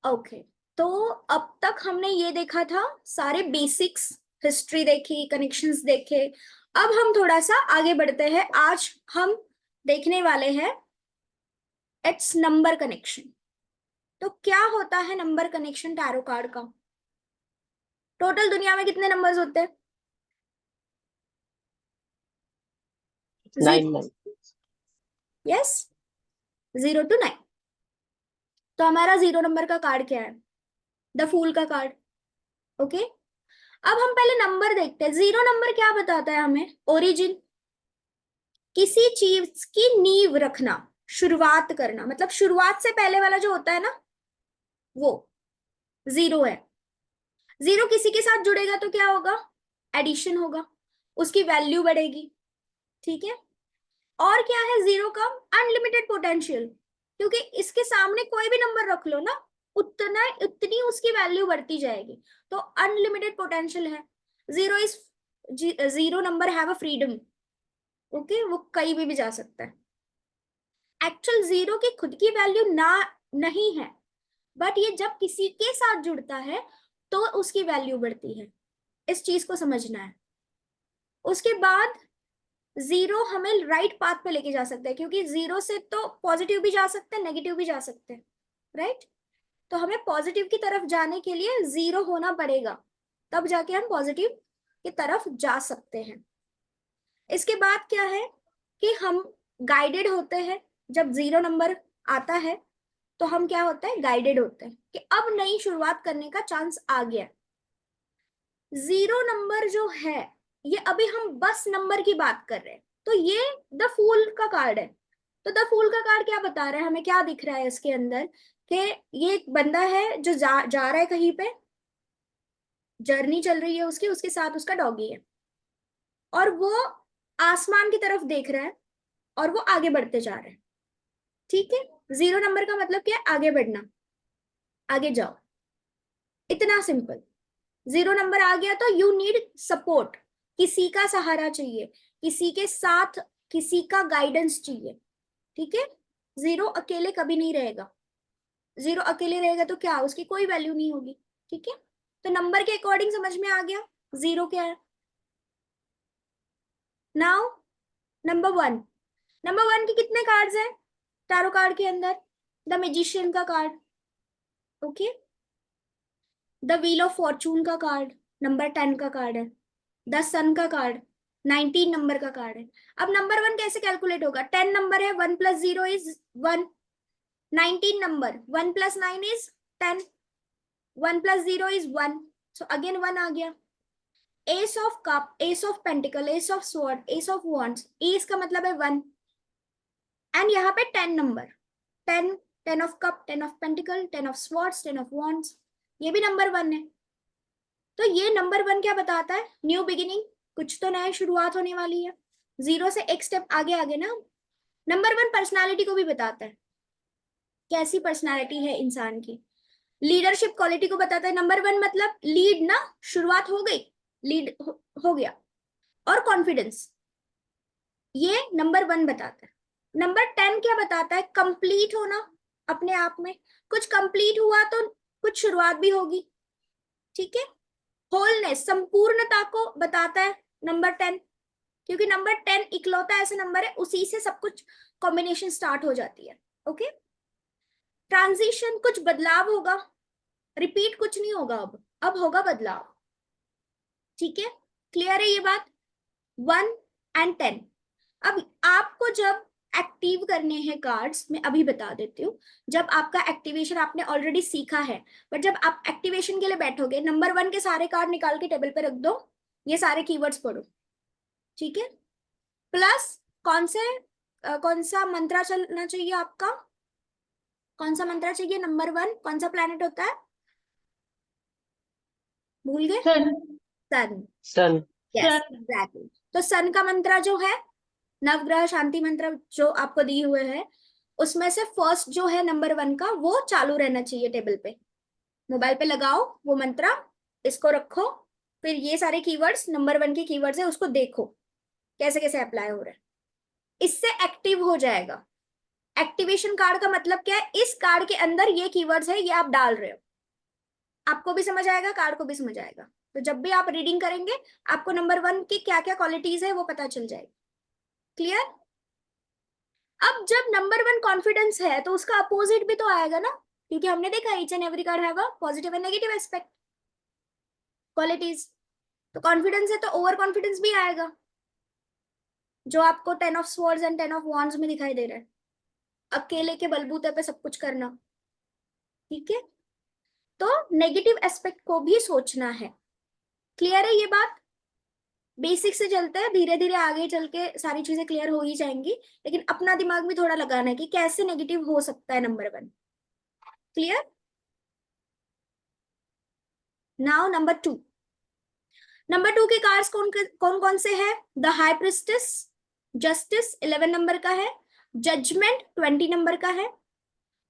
Okay, तो अब तक हमने ये देखा था, सारे बेसिक्स, हिस्ट्री देखी, कनेक्शंस देखे। अब हम थोड़ा सा आगे बढ़ते हैं। आज हम देखने वाले हैं इट्स नंबर कनेक्शन। तो क्या होता है नंबर कनेक्शन टैरो कार्ड का? टोटल दुनिया में कितने नंबर्स होते हैं? 9 9। Yes, 0 to 9। तो हमारा 0 नंबर का कार्ड क्या है? द फूल का कार्ड। ओके, अब हम पहले नंबर देखते हैं। 0 नंबर क्या बताता है हमें? ओरिजिन, किसी चीज की नींव रखना, शुरुआत करना, मतलब शुरुआत से पहले वाला जो होता है ना, वो 0 है। 0 किसी के साथ जुड़ेगा तो क्या होगा? एडिशन होगा, उसकी वैल्यू बढ़ेगी। ठीक है। और क्या है 0 का? अनलिमिटेड पोटेंशियल, क्योंकि इसके सामने कोई भी नंबर रख लो ना, उतना उतनी उसकी वैल्यू बढ़ती जाएगी। तो अनलिमिटेड पोटेंशियल है। 0 number have a freedom. Okay, वो कहीं भी जा सकता है। एक्चुअल 0 की खुद की वैल्यू ना नहीं है, बट ये जब किसी के साथ जुड़ता है तो उसकी वैल्यू बढ़ती है। इस चीज को समझना है। उसके बाद 0 हमें राइट पाथ पे लेके जा सकता है, क्योंकि 0 से तो पॉजिटिव भी जा सकते हैं, नेगेटिव भी जा सकते हैं, राइट? तो हमें पॉजिटिव की तरफ जाने के लिए 0 होना पड़ेगा, तब जाके हम पॉजिटिव की तरफ जा सकते हैं। इसके बाद क्या है कि हम गाइडेड होते हैं। जब 0 नंबर आता है तो हम क्या होते हैं? गाइडेड होते हैं कि अब नई शुरुआत करने का चांस आ गया। 0 नंबर जो है, ये अभी हम बस नंबर की बात कर रहे हैं, तो ये द फूल का कार्ड है। तो द फूल का कार्ड क्या बता रहा है हमें? क्या दिख रहा है इसके अंदर? कि ये एक बंदा है जो जा रहा है कहीं पे, जर्नी चल रही है उसकी, उसके साथ उसका डॉगी है, और वो आसमान की तरफ देख रहा है और वो आगे बढ़ते जा रहे हैं। ठीक है। 0 नंबर का मतलब क्या है? आगे बढ़ना, आगे जाओ, इतना सिंपल। 0 नंबर आ गया तो यू नीड सपोर्ट, किसी का सहारा चाहिए, किसी के साथ, किसी का गाइडेंस चाहिए। ठीक है। 0 अकेले कभी नहीं रहेगा। 0 अकेले रहेगा तो क्या, उसकी कोई वैल्यू नहीं होगी। ठीक है। तो नंबर के अकॉर्डिंग समझ में आ गया 0 क्या है। Now number 1। नंबर 1 के कितने कार्ड्स हैं टैरो कार्ड के अंदर? द मैजिशियन का card, okay, the wheel of Fortune का कार्ड, नंबर 10 का कार्ड है, द सन का कार्ड, 19 नंबर का कार्ड है। अब नंबर 1 कैसे कैलकुलेट होगा? 10 नंबर है, 1 + 0 = 1। 19 नंबर, 1 + 9 = 10। 1 + 0 = 1, सो अगेन 1 आ गया। S of cup, S of pentacle, S of sword, S of wands, S का मतलब है 1। एंड यहाँ पे 10 number, 10, 10 of cup, 10 of pentacle, 10 of swords, 10 of wands, ये भी नंबर 1 है। तो ये नंबर 1 क्या बताता है? न्यू बिगिनिंग, कुछ तो नया शुरुआत होने वाली है। 0 से एक स्टेप आगे आगे ना। नंबर 1 पर्सनालिटी को भी बताता है, कैसी पर्सनालिटी है इंसान की। लीडरशिप क्वालिटी को बताता है। नंबर 1 मतलब लीड ना, शुरुआत हो गई, लीड हो गया। और कॉन्फिडेंस, ये नंबर 1 बताता है। नंबर 10 क्या बताता है? कंप्लीट होना अपने आप में, कुछ कंप्लीट हुआ तो कुछ शुरुआत भी होगी। ठीक है। होलनेस, संपूर्णता को बताता है नंबर 10, क्योंकि नंबर 10 इकलौता ऐसा नंबर है, उसी से सब कुछ कॉम्बिनेशन स्टार्ट हो जाती है। ओके। ट्रांजिशन, कुछ बदलाव होगा, रिपीट कुछ नहीं होगा, अब होगा बदलाव। ठीक है। क्लियर है ये बात? 1 and 10। अब आपको जब एक्टिव करने हैं कार्ड्स, मैं अभी बता देती हूँ। जब आपका एक्टिवेशन आपने ऑलरेडी सीखा है, बट जब आप एक्टिवेशन के लिए बैठोगे, नंबर 1 के सारे कार्ड निकाल के टेबल पे रख दो, ये सारे कीवर्ड्स पढ़ो। ठीक है। प्लस कौन सा मंत्रा चलना चाहिए आपका? कौन सा मंत्रा चाहिए? नंबर 1 कौन सा प्लैनेट होता है? भूल गए? Sun. Sun. Sun. Yes, exactly. तो सन का मंत्रा जो है, नवग्रह शांति मंत्र जो आपको दिए हुए है, उसमें से फर्स्ट जो है नंबर 1 का, वो चालू रहना चाहिए टेबल पे। मोबाइल पे लगाओ वो मंत्र, इसको रखो, फिर ये सारे कीवर्ड्स नंबर 1 के कीवर्ड्स है, उसको देखो कैसे कैसे अप्लाई हो रहा है, इससे एक्टिव हो जाएगा। एक्टिवेशन कार्ड का मतलब क्या है, इस कार्ड के अंदर ये कीवर्ड्स है, ये आप डाल रहे हो, आपको भी समझ आएगा, कार्ड को भी समझ आएगा। तो जब भी आप रीडिंग करेंगे आपको नंबर 1 की क्या क्या क्वालिटीज है वो पता चल जाएगी। क्लियर? अब जब नंबर 1 कॉन्फिडेंस है तो उसका अपोजिट भी तो आएगा ना, क्योंकि हमने देखा each and every card have a positive and negative aspect qualities. तो कॉन्फिडेंस है तो ओवर कॉन्फिडेंस भी आएगा, जो आपको 10 of swords and 10 of wands में दिखाई दे रहा है, अकेले के बलबूते पे सब कुछ करना। ठीक है, तो नेगेटिव एस्पेक्ट को भी सोचना है। क्लियर है ये बात? बेसिक से चलते हैं, धीरे धीरे आगे चल के सारी चीजें क्लियर हो ही जाएंगी, लेकिन अपना दिमाग भी थोड़ा लगाना है कि कैसे नेगेटिव हो सकता है number 1। Clear? Now number 2। Number 2 के कार्ड्स कौन कौन कौन से हैं? The high priestess, justice 11 number का है, जजमेंट 20 नंबर का है,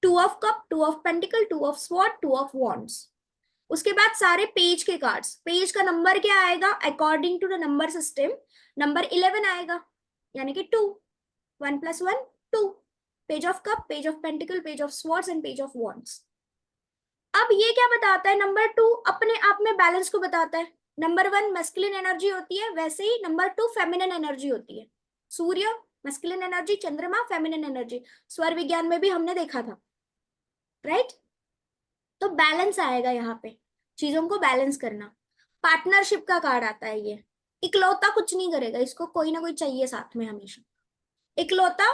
2 of cup, 2 of pentacle, 2 of sword, 2 of wands. उसके बाद सारे पेज के कार्ड्स, पेज का नंबर क्या आएगा according to the number system? Number 11 आएगा, यानी कि 2, 1 + 1 2। Page of cup, page of pentacle, page of swords and page of wands. अब ये क्या बताता है? नंबर 2 अपने आप में बैलेंस को बताता है। नंबर 1 मैस्कुलिन एनर्जी होती है, वैसे ही नंबर 2 फेमिनिन एनर्जी होती है। सूर्य मैस्कुलिन एनर्जी, चंद्रमा फेमिनिन एनर्जी, स्वर विज्ञान में भी हमने देखा था, राइट? तो बैलेंस आएगा यहाँ पे, चीजों को बैलेंस करना। पार्टनरशिप का कार्ड आता है ये। इकलौता कुछ नहीं करेगा, इसको कोई ना कोई चाहिए साथ में हमेशा। इकलौता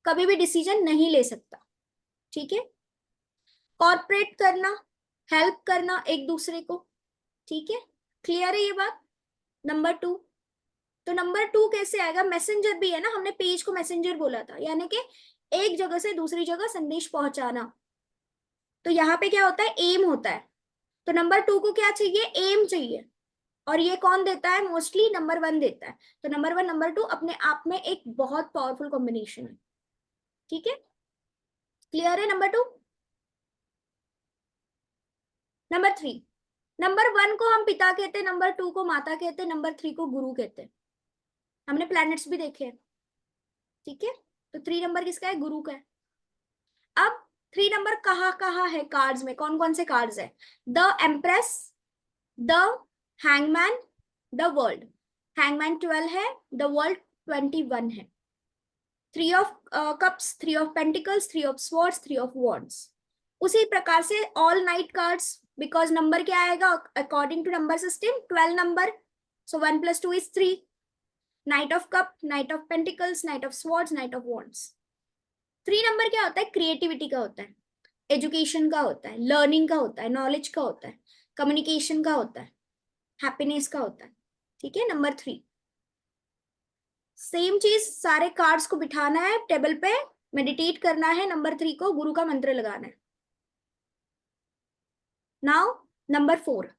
कभी भी डिसीजन नहीं ले सकता। ठीक है, कॉर्पोरेट करना, हेल्प करना एक दूसरे को। ठीक है, क्लियर है ये बात? नंबर 2। तो नंबर 2 कैसे आएगा? मैसेंजर भी है ना, हमने पेज को मैसेंजर बोला था, यानी कि एक जगह से दूसरी जगह संदेश पहुंचाना। तो यहाँ पे क्या होता है? एम होता है। तो नंबर 2 को क्या चाहिए? एम चाहिए। और ये कौन देता है? मोस्टली नंबर 1 देता है। तो नंबर 1 नंबर 2 अपने आप में एक बहुत पावरफुल कॉम्बिनेशन है। ठीक है, क्लियर है नंबर 2? नंबर 3। नंबर 1 को हम पिता कहते हैं, नंबर 2 को माता कहते हैं, नंबर 3 को गुरु कहते हैं। हमने प्लैनेट्स भी देखे हैं। ठीक है, तो 3 नंबर किसका है? गुरु का है। अब 3 नंबर कहाँ है कार्ड्स में? कौन कौन से कार्ड्स है? The empress, the hangman, the world. Hangman 12 है, द वर्ल्ड 21 है। 3 of cups, 3 of pentacles, 3 of swords, 3 of wands. उसी प्रकार से all knight cards, because number क्या आएगा according to number system? 12 number, so 1 + 2 = 3। Knight of cup, knight of pentacles, knight of swords, knight of wands. 3 number क्या होता है? Creativity का होता है, एजुकेशन का होता है, लर्निंग का होता है, नॉलेज का होता है, कम्युनिकेशन का होता है, हैप्पीनेस का होता है। ठीक है, नंबर 3। सेम चीज सारे कार्ड्स को बिठाना है टेबल पे, मेडिटेट करना है, नंबर 3 को गुरु का मंत्र लगाना है। Now number 4।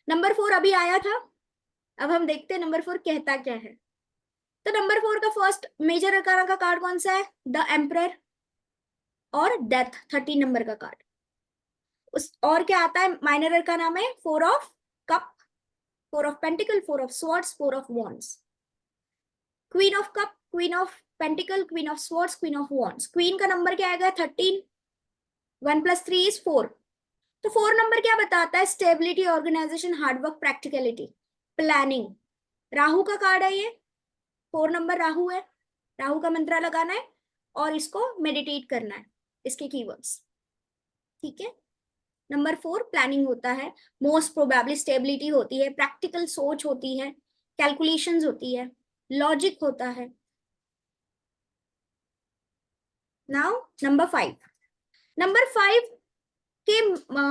नंबर 4 अभी आया था, अब हम देखते हैं नंबर 4 कहता क्या है। तो नंबर 4 का फर्स्ट मेजर अरकाना का कार्ड कौन सा है? द एम्परर और डेथ, 13 नंबर का कार्ड। उस और क्या आता है माइनर अरकाना में? 4 of cup, 4 of pentacle, 4 of swords, 4 of wands. Queen of cup, queen of pentacle, queen of swords, queen of wands. Queen का नंबर क्या आएगा? 13, 1 + 3 = 4। तो 4 नंबर क्या बताता है? Stability, organisation, hard work, practicality, planning. Rahu का कार्ड है ये, 4 नंबर राहु है। राहु का मंत्र लगाना है और इसको मेडिटेट करना है, इसके कीवर्ड्स। ठीक है, नंबर 4 प्लानिंग होता है, मोस्ट प्रोबेबली स्टेबिलिटी होती है, प्रैक्टिकल सोच होती है, कैलकुलेशंस होती है, लॉजिक होता है। Now number 5। नंबर 5 के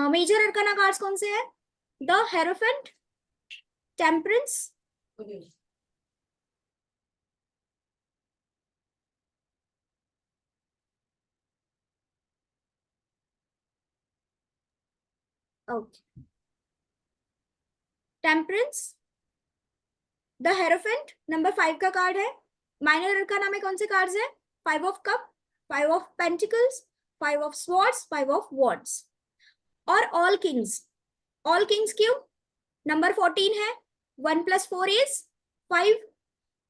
मेजर अरकाना कार्ड्स कौन से हैं? The hierophant, temperance, okay, temperance, the hierophant number 5 का कार्ड है। माइनर अरकाना में कौन से कार्ड्स है? 5 of cup, 5 of pentacles, 5 of swords, 5 of wands. और ऑल किंग्स। ऑल किंग्स क्यों? नंबर 14 है, 1 + 4 = 5।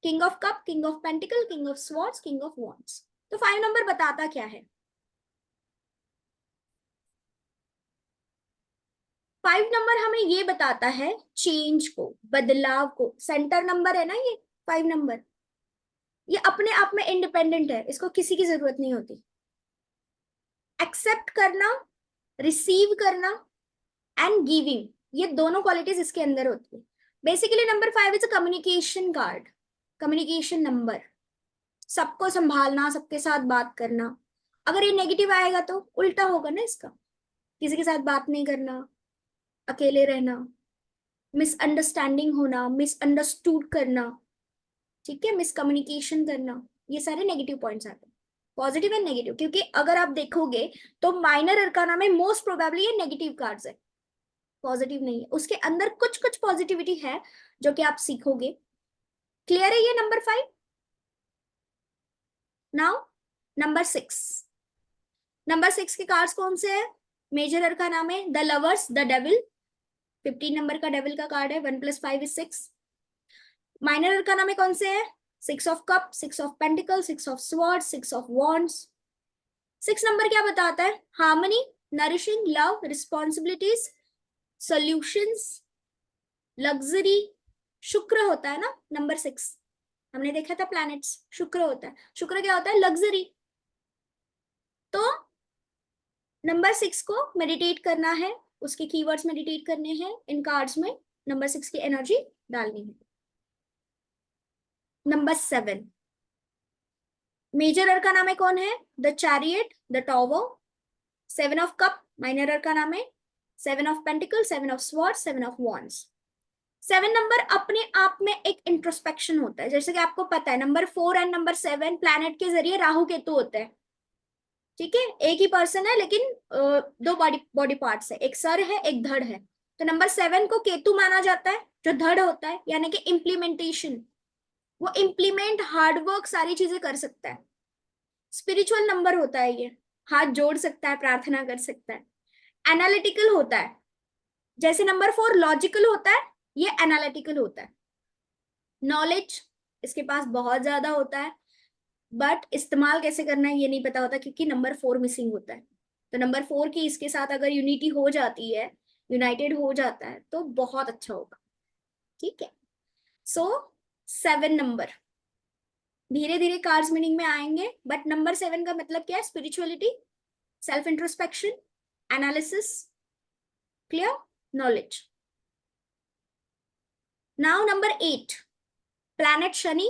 King of cup, king of pentacle, king of swords, king of wands. तो 5 नंबर बताता क्या है? 5 नंबर हमें ये बताता है चेंज को, बदलाव को। सेंटर नंबर है ना ये 5 नंबर, ये अपने आप में इंडिपेंडेंट है, इसको किसी की जरूरत नहीं होती। एक्सेप्ट करना, रिसीव करना एंड गिविंग, ये दोनों क्वालिटीज इसके अंदर होती है। Basically number 5 is a communication card, communication number. सबको संभालना, सबके साथ बात करना। अगर ये नेगेटिव आएगा तो उल्टा होगा ना इसका, किसी के साथ बात नहीं करना, अकेले रहना, मिसअंडरस्टैंडिंग होना, मिसअंडरस्टूड करना, ठीक है, मिसकम्युनिकेशन करना, ये सारे नेगेटिव पॉइंट्स आते हैं। पॉजिटिव एंड नेगेटिव, क्योंकि अगर आप देखोगे तो माइनर अरकाना में मोस्ट प्रोबेबली ये नेगेटिव कार्ड्स है, पॉजिटिव नहीं है। उसके अंदर कुछ कुछ पॉजिटिविटी है जो कि आप सीखोगे। क्लियर है ये नंबर 5? Now number 6। नंबर 6 के कार्ड्स कौन से हैं? मेजर अरकाना में the lovers, the devil, 15 number का डेविल का कार्ड है, 1 + 5 = 6। माइनर अरकाना में कौन से हैं? 6 of cup, 6 of pentacle, 6 of sword, 6 of wands. 6 number क्या बताता है? Harmony, nourishing, love, responsibilities, solutions, luxury. शुक्र होता है ना नंबर 6, हमने देखा था प्लैनेट्स, शुक्र होता है। शुक्र क्या होता है? लग्जरी। तो नंबर 6 को मेडिटेट करना है, उसके कीवर्ड्स मेडिटेट करने हैं, इन कार्ड्स में नंबर 6 की एनर्जी डालनी है। नंबर 7 मेजर अरकाना में कौन है? The chariot, the tower, 7 of cup minor arcana में, 7 of pentacle, 7 of sword, 7 of wands. 7 number अपने आप में एक इंट्रोस्पेक्शन होता है, जैसे कि आपको पता है नंबर 4 एंड नंबर 7 प्लैनेट के जरिए राहु केतु होते हैं, ठीक है, एक ही पर्सन है लेकिन दो बॉडी बॉडी पार्ट्स है, एक सर है एक धड़ है। तो नंबर 7 को केतु माना जाता है, जो धड़ होता है, यानी कि इम्प्लीमेंटेशन, वो इम्प्लीमेंट हार्डवर्क सारी चीजें कर सकता है। स्पिरिचुअल नंबर होता है ये, हाथ जोड़ सकता है, प्रार्थना कर सकता है। एनालिटिकल होता है, जैसे नंबर 4 लॉजिकल होता है, ये एनालिटिकल होता है। नॉलेज इसके पास बहुत ज्यादा होता है, बट इस्तेमाल कैसे करना है ये नहीं पता होता, क्योंकि नंबर 4 मिसिंग होता है। तो नंबर 4 की इसके साथ अगर यूनिटी हो जाती है, यूनाइटेड हो जाता है, तो बहुत अच्छा होगा, ठीक है। सो 7 नंबर धीरे धीरे कार्ड्स मीनिंग में आएंगे, बट नंबर 7 का मतलब क्या है? Spirituality, self introspection, analysis, clear, knowledge. Now number 8 planet Shani.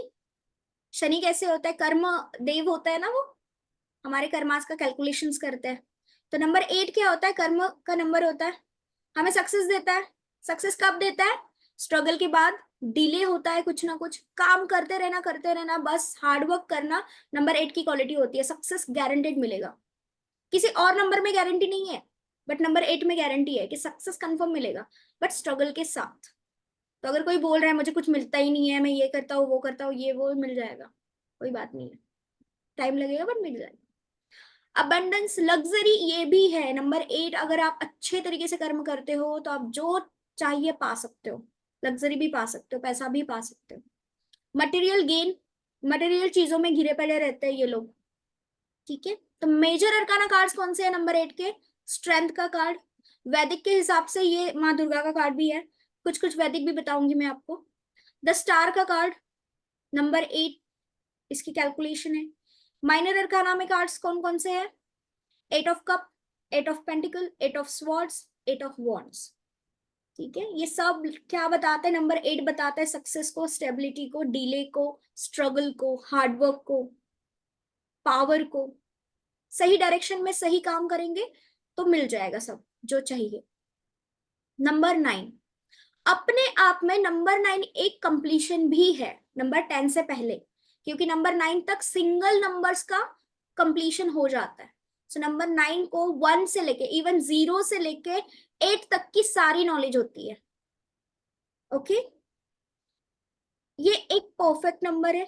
Shani कैसे होता है? कर्म देव होता है ना वो, हमारे कर्मास का कैलकुलेशंस करते हैं। तो नंबर 8 क्या होता है? कर्म का नंबर होता है, हमें सक्सेस देता है। सक्सेस कब देता है? स्ट्रगल के बाद डिले होता है, कुछ ना कुछ काम करते रहना, बस हार्डवर्क करना। नंबर 8 की क्वालिटी होती है, सक्सेस गारंटेड मिलेगा। किसी और नंबर में गारंटी नहीं है, बट नंबर 8 में गारंटी है कि सक्सेस कंफर्म मिलेगा, बट स्ट्रगल के साथ। तो अगर कोई बोल रहा है मुझे कुछ मिलता ही नहीं है, मैं ये करता हूँ वो करता हूँ, ये वो मिल जाएगा, कोई बात नहीं है, टाइम लगेगा बट मिल जाएगा। अबंडेंस, लग्जरी, ये भी है नंबर 8। अगर आप अच्छे तरीके से कर्म करते हो तो आप जो चाहिए पा सकते हो, लग्जरी भी पा सकते हो, पैसा भी पा सकते हो। मटेरियल गेन, मटेरियल चीजों में घिरे पड़े रहते हैं ये लोग, ठीक है। तो मेजर अरकाना कार्ड्स कौन से हैं नंबर 8 के? स्ट्रेंथ का कार्ड, वैदिक के हिसाब से ये माँ दुर्गा का कार्ड भी है, कुछ कुछ वैदिक भी बताऊंगी मैं आपको। द स्टार का कार्ड नंबर 8, इसकी कैलकुलेशन है। माइनर अरकाना में कार्ड्स कौन कौन से हैं? 8 of cup, 8 of pentacle, 8 of swords, 8 of wands, ठीक है। ये सब क्या बताते हैं? नंबर 8 बताता है सक्सेस को, स्टेबिलिटी को, डिले को, स्ट्रगल को, हार्डवर्क को, पावर को। सही डायरेक्शन में सही काम करेंगे तो मिल जाएगा सब जो चाहिए। नंबर 9 अपने आप में, नंबर 9 एक कंप्लीशन भी है नंबर 10 से पहले, क्योंकि नंबर 9 तक सिंगल नंबर्स का कंप्लीशन हो जाता है। सो नंबर 9 को 1 से लेके इवन 0 से लेके 8 तक की सारी नॉलेज होती है, ओके। ये एक परफेक्ट नंबर है,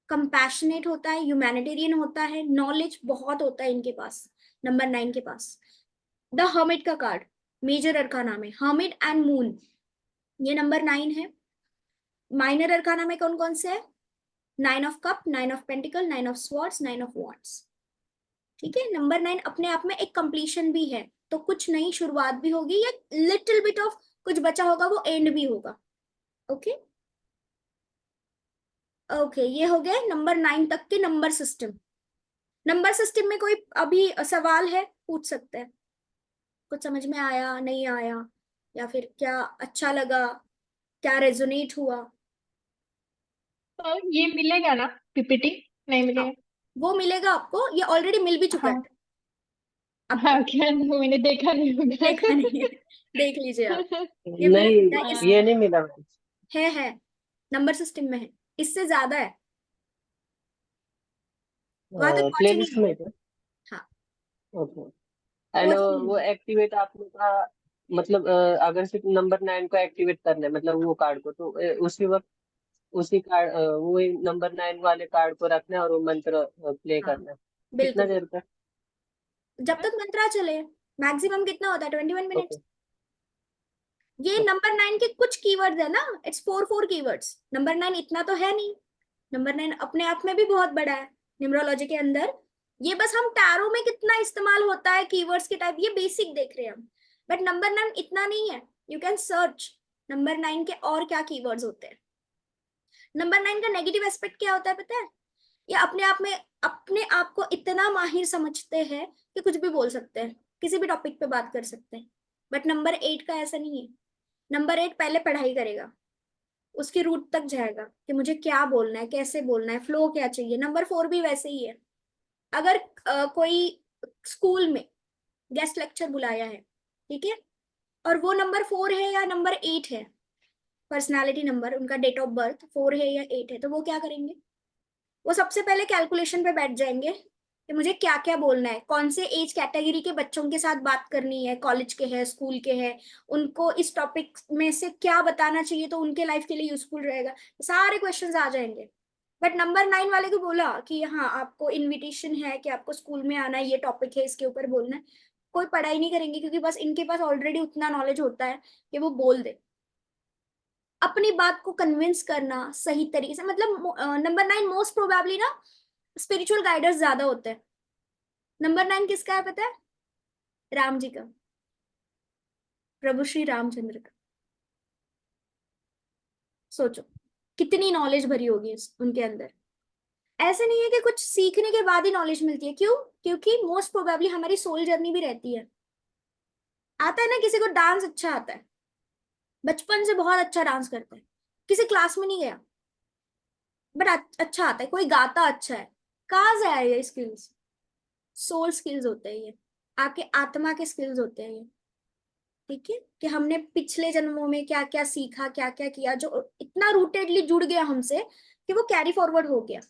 कंपैशनेट होता है, ह्यूमैनिटेरियन होता है, नॉलेज बहुत होता है इनके पास, नंबर 9 के पास। द हर्मिट का कार्ड मेजर अरकाना में, हर्मिट एंड मून, ये नंबर 9 है। माइनर अरकाना में कौन कौन से है? 9 of cup, 9 of pentacle, 9 of swords, 9 of wands. ठीक है, नंबर 9 अपने आप में एक कंप्लीशन भी है, तो कुछ नई शुरुआत भी होगी, या लिटिल बिट ऑफ कुछ बचा होगा वो एंड भी होगा। ओके ओके, ये हो गया नंबर 9 तक के नंबर सिस्टम। नंबर सिस्टम में कोई अभी सवाल है, पूछ सकते हैं। कुछ समझ में आया, नहीं आया, या फिर क्या अच्छा लगा, क्या रेजोनेट हुआ? तो ये मिलेगा ना पीपीटी? नहीं हाँ, मिलेगा? वो मिलेगा आपको, ये ऑलरेडी मिल भी चुका है हाँ। आपको। हाँ क्या, मैंने देखा नहीं देखा नहीं है? होगा। देख लीजिए आप, ये मिल सकता है नहीं, इस, ये नहीं मिला मुझे। है नंबर सिस्टम में है, इससे ज्यादा है, वहां तक पहुंचे नहीं प्लेलिस्ट है। में क्या? हाँ, ओके। एंड पहुंचे नहीं वो है। एक्टिवेट आपने कहा, मतलब अगर सिर्फ नंबर 9 को एक्टिवेट करना है, मतलब वो कार्ड को, तो उसी वक्त उसी कार्ड वही नंबर 9 वाले कार्ड को रखना है और वो मंत्र प्ले हाँ करना है। कितना बिल्कुल, देर तक? जब तक मंत्रा चले। मैक्सिमम कितना होता है, 21 मिनट्स। ओके। ये नंबर 9 के कुछ कीवर्ड्स है ना, इट्स 4 कीवर्ड्स। नंबर 9 इतना तो है नहीं, नंबर 9 अपने आप में भी बहुत बड़ा है न्यूमरोलॉजी के अंदर। ये बस हम टैरो में कितना इस्तेमाल होता है कीवर्ड्स के टाइप, ये बेसिक देख रहे हैं हम, बट नंबर 9 इतना नहीं है। यू कैन सर्च नंबर 9 के और क्या कीवर्ड्स होते हैं। नंबर 9 का नेगेटिव एस्पेक्ट क्या होता है पता है? ये अपने आप में, अपने आप को इतना माहिर समझते हैं कि कुछ भी बोल सकते हैं, किसी भी टॉपिक पे बात कर सकते हैं। बट नंबर 8 का ऐसा नहीं है। नंबर 8 पहले पढ़ाई करेगा, उसकी रूट तक जाएगा कि मुझे क्या बोलना है, कैसे बोलना है, फ्लो क्या चाहिए। नंबर 4 भी वैसे ही है। अगर कोई स्कूल में गेस्ट लेक्चर बुलाया है, ठीक है, और वो नंबर 4 है या नंबर 8 है, पर्सनालिटी नंबर, उनका डेट ऑफ बर्थ 4 है या 8 है, तो वो क्या करेंगे? वो सबसे पहले कैलकुलेशन पे बैठ जाएंगे कि मुझे क्या क्या बोलना है, कौन से एज कैटेगरी के बच्चों के साथ बात करनी है, कॉलेज के हैं, स्कूल के हैं, उनको इस टॉपिक में से क्या बताना चाहिए तो उनके लाइफ के लिए यूजफुल रहेगा। सारे क्वेश्चंस आ जाएंगे। बट नंबर 9 वाले को बोला कि हाँ आपको इनविटेशन है कि आपको स्कूल में आना है, ये टॉपिक है, इसके ऊपर बोलना है, कोई पढ़ाई नहीं करेंगे, क्योंकि बस इनके पास ऑलरेडी उतना नॉलेज होता है कि वो बोल दे। अपनी बात को कन्विंस करना सही तरीके से, मतलब नंबर 9 मोस्ट प्रोबेबली ना स्पिरिचुअल गाइडर्स ज्यादा होते हैं। नंबर 9 किसका है पता है? राम जी का, प्रभु श्री रामचंद्र का। सोचो कितनी नॉलेज भरी होगी उनके अंदर। ऐसे नहीं है कि कुछ सीखने के बाद ही नॉलेज मिलती है, क्यों? क्योंकि मोस्ट प्रोबेबली हमारी सोल जर्नी भी रहती है। आता है ना, किसी को डांस अच्छा आता है, बचपन से बहुत अच्छा डांस करता है, किसी क्लास में नहीं गया, बट अच्छा आता है। कोई गाता अच्छा है, कहाँ से आए ये स्किल्स? सोल स्किल्स होते हैं ये, आपके आत्मा के स्किल्स होते हैं ये। ठीक है, कि हमने पिछले जन्मों में क्या क्या सीखा, क्या क्या किया, जो इतना रूटेडली जुड़ गया हमसे कि वो कैरी फॉरवर्ड हो गया।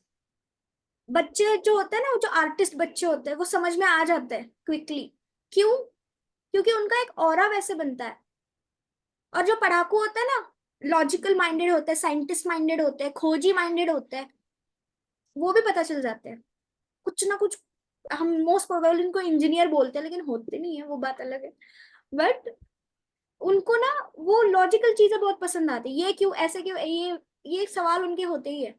बच्चे जो होते हैं ना, जो आर्टिस्ट बच्चे होते हैं, वो समझ में आ जाते हैं क्विकली। क्यों? क्योंकि उनका एक ऑरा वैसे बनता है। और जो पढ़ाकू होते हैं ना, लॉजिकल माइंडेड होते हैं, साइंटिस्ट माइंडेड होते हैं, खोजी माइंडेड होते हैं, वो भी पता चल जाते हैं कुछ ना कुछ। हम मोस्ट प्रोबेबली इनको इंजीनियर बोलते हैं, लेकिन होते नहीं है, वो बात अलग है। बट उनको ना वो लॉजिकल चीजें बहुत पसंद आती है, ये क्यों, ऐसे क्यों, ये सवाल उनके होते ही है।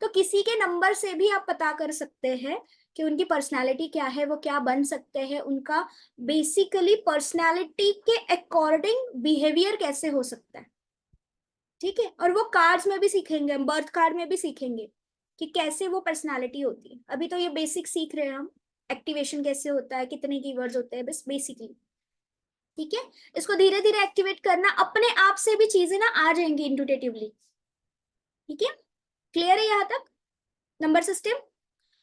तो किसी के नंबर से भी आप पता कर सकते हैं कि उनकी पर्सनालिटी क्या है, वो क्या बन सकते हैं, उनका बेसिकली पर्सनालिटी के अकॉर्डिंग बिहेवियर कैसे हो सकता है। ठीक है, और वो कार्ड्स में भी सीखेंगे, बर्थ कार्ड में भी सीखेंगे कि कैसे वो पर्सनालिटी होती है। अभी तो ये बेसिक सीख रहे हैं हम, एक्टिवेशन कैसे होता है, कितने कीवर्ड्स होते हैं, बस बेसिकली। ठीक है, इसको धीरे धीरे एक्टिवेट करना, अपने आप से भी चीजें ना आ जाएंगी इंटूटेटिवली। ठीक है, क्लियर है यहाँ तक नंबर सिस्टम?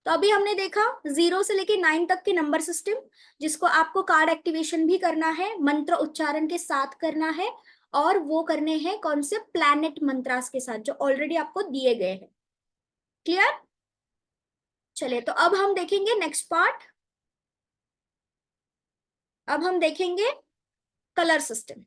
तो अभी हमने देखा 0 से लेके 9 तक के नंबर सिस्टम, जिसको आपको कार्ड एक्टिवेशन भी करना है, मंत्र उच्चारण के साथ करना है, और वो करने हैं कौन से? प्लैनेट मंत्रास के साथ, जो ऑलरेडी आपको दिए गए हैं। क्लियर? चलिए, तो अब हम देखेंगे नेक्स्ट पार्ट। अब हम देखेंगे कलर सिस्टम।